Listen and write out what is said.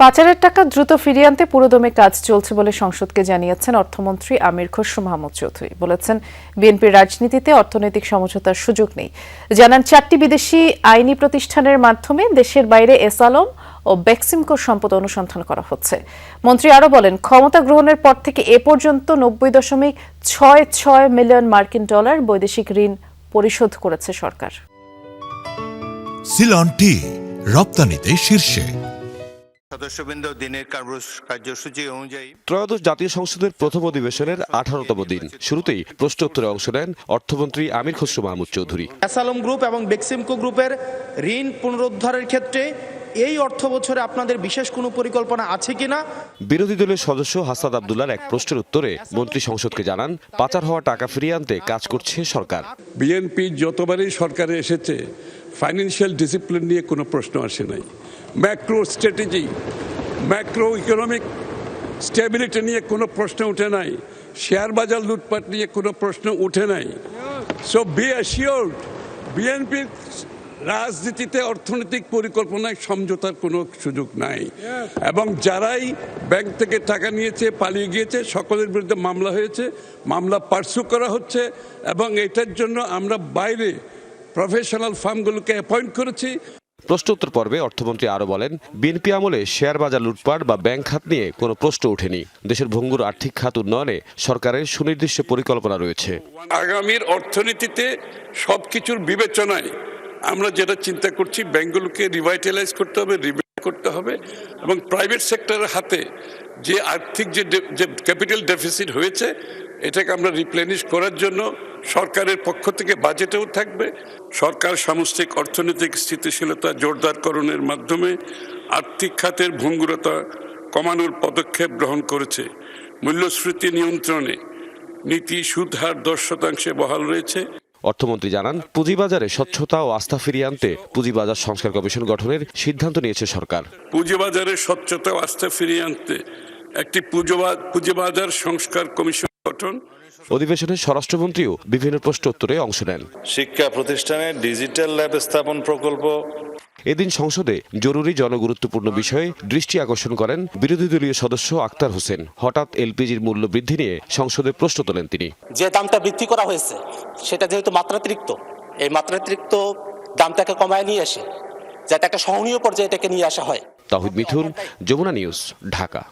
পাচারের টাকা দ্রুত ফিরিয়ে আনতে পুরোদমে কাজ চলছে বলে সংসদকে জানিয়েছেন অর্থমন্ত্রী আমির খসরু মাহমুদ চৌধুরী। বলেছেন, বিএনপির রাজনীতিতে অর্থনৈতিক সমঝোতার সুযোগ নেই। জানান, 4টি বিদেশি আইনি প্রতিষ্ঠানের মাধ্যমে দেশের বাইরে এসালম ও বেক্সিমকোর সম্পদ অনুসন্ধান করা হচ্ছে। মন্ত্রী আরও বলেন, ক্ষমতা গ্রহণের পর থেকে এ পর্যন্ত 90.66 মিলিয়ন মার্কিন ডলার বৈদেশিক ঋণ পরিশোধ করেছে সরকার। সিলন টি রপ্তানিতে শীর্ষে। সদস্যবৃন্দ, দিনের কার্যসূচি অনুযায়ী ত্রয়োদশ জাতীয় সংসদের প্রথম অধিবেশনের 18তম দিন শুরুতেই প্রশ্নোত্তরে অংশ নেন অর্থমন্ত্রী আমির খসরু মাহমুদ চৌধুরী। এসালম গ্রুপ এবং বেক্সিমকো গ্রুপের ঋণ পুনরুদ্ধারের ক্ষেত্রে এই অর্থ বছরে আপনাদের বিশেষ কোনো পরিকল্পনা আছে কিনা? বিরোধী দলের সদস্য হাসাদ আব্দুল্লাহর এক প্রশ্নের উত্তরে মন্ত্রী সংসদকে জানান, পাচার হওয়া টাকা ফিরিয়ে আনতে কাজ করছে সরকার। বিএনপি যতবারই সরকারে এসেছে ফাইন্যান্সিয়াল ডিসিপ্লিন নিয়ে কোনো প্রশ্ন আসে নাই, macro strategy, macro economic stability নিয়ে কোনো প্রশ্ন উঠে নাই, শেয়ার বাজার লুটপাট নিয়ে কোনো প্রশ্ন উঠে নাই। সো বি অ্যাসিওর্ড, বিএনপির রাজনীতিতে অর্থনৈতিক পরিকল্পনায় সমঝোতার কোনো সুযোগ নাই। এবং যারাই ব্যাংক থেকে টাকা নিয়েছে, পালিয়ে গিয়েছে, সকলের বিরুদ্ধে মামলা হয়েছে, মামলা পার্সু করা হচ্ছে এবং এটার জন্য আমরা বাইরে প্রফেশনাল ফার্মগুলোকে অ্যাপয়েন্ট করেছি। প্রশ্নোত্তর পর্বে অর্থমন্ত্রী আরও বলেন, বিএনপি আমলে শেয়ার বাজার লুটপাট বা ব্যাংক খাত নিয়ে কোনো প্রশ্ন ওঠেনি। দেশের ভঙ্গুর আর্থিক খাত উন্নয়নে সরকারের সুনির্দিষ্ট পরিকল্পনা রয়েছে। আগামীর অর্থনীতিতে সবকিছুর বিবেচনায় আমরা যেটা চিন্তা করছি, ব্যাংকগুলোকে রিভাইটালাইজ করতে হবে, রিবিল্ড করতে হবে এবং প্রাইভেট সেক্টরের হাতে যে আর্থিক যে ক্যাপিটাল ডেফিসিট হয়েছে এটাকে আমরা রিপ্লেনিশ করার জন্য সরকারের পক্ষ থেকে বাজেটেও থাকবে। সরকার সামষ্টিক অর্থনৈতিক স্থিতিশীলতা জোরদারকরণের মাধ্যমে আর্থিক খাতের ভঙ্গুরতা কমানোর পদক্ষেপ গ্রহণ করেছে। মূল্যস্ফীতি নিয়ন্ত্রণে নীতি সুদ হার 10% বহাল রয়েছে। অর্থমন্ত্রী জানান, পুঁজিবাজারে স্বচ্ছতা ও আস্থা ফিরিয়ে আনতে পুঁজিবাজার সংস্কার কমিশন গঠনের সিদ্ধান্ত নিয়েছে সরকার। পুঁজিবাজারে স্বচ্ছতা ও আস্থা ফিরিয়ে আনতে একটি পুঁজিবাজার সংস্কার কমিশন গঠন। অধিবেশনে স্বরাষ্ট্রমন্ত্রীও বিভিন্ন প্রশ্নোত্তরে অংশ নেন। শিক্ষা প্রতিষ্ঠানে ডিজিটাল ল্যাব স্থাপন প্রকল্প। এদিন সংসদে জরুরি জনগুরুত্বপূর্ণ বিষয়ে দৃষ্টি আকর্ষণ করেন বিরোধী দলীয় সদস্য আক্তার হোসেন। হঠাৎ এলপিজির মূল্য বৃদ্ধি নিয়ে সংসদে প্রশ্ন তোলেন তিনি। যে দামটা বৃদ্ধি করা হয়েছে সেটা যেহেতু মাত্রাতিরিক্ত, এই মাত্রাতিরিক্ত দামটাকে কমায় নিয়ে আসে যাতে একটা সহনীয় পর্যায়ে এটাকে নিয়ে আসা হয়। তাহিদ মিথুন, যমুনা নিউজ, ঢাকা।